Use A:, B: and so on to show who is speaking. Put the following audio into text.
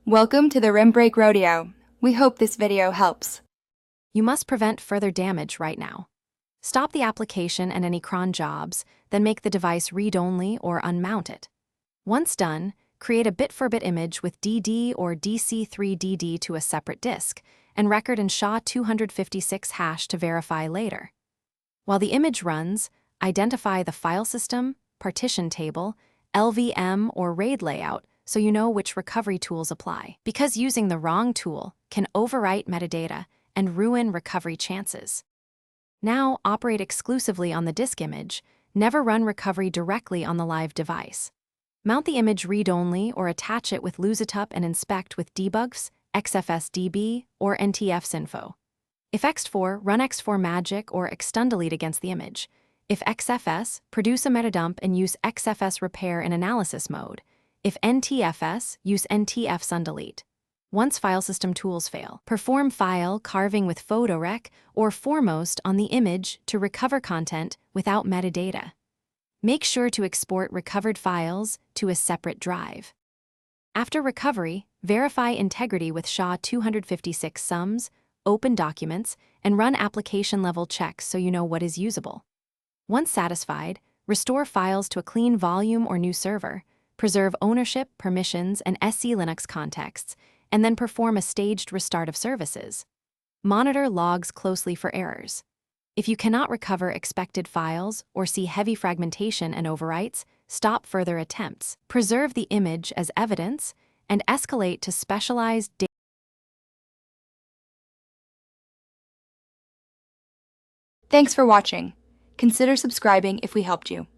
A: Welcome to the Rim Break Rodeo. We hope this video helps.
B: You must prevent further damage right now. Stop the application and any cron jobs, then make the device read-only or unmount it. Once done, create a bit-for-bit image with DD or DC3DD to a separate disk, and record in SHA-256 hash to verify later. While the image runs, identify the file system, partition table, LVM or RAID layout so you know which recovery tools apply, because using the wrong tool can overwrite metadata and ruin recovery chances. Now operate exclusively on the disk image, never run recovery directly on the live device. Mount the image read-only or attach it with Lositup and inspect with debugs, XFSDB, or NTFSinfo. If ext4, run ext4 magic or extundelete against the image. If XFS, produce a metadump and use XFS repair in analysis mode. If NTFS, use NTFsundelete. Once file system tools fail, perform file carving with PhotoRec or Foremost on the image to recover content without metadata. Make sure to export recovered files to a separate drive. After recovery, verify integrity with SHA-256 sums, open documents, and run application-level checks so you know what is usable. Once satisfied, restore files to a clean volume or new server, preserve ownership, permissions, and SC Linux contexts, and then perform a staged restart of services. Monitor logs closely for errors. If you cannot recover expected files or see heavy fragmentation and overwrites, stop further attempts. Preserve the image as evidence and escalate to specialized data.
A: Thanks for watching. Consider subscribing if we helped you.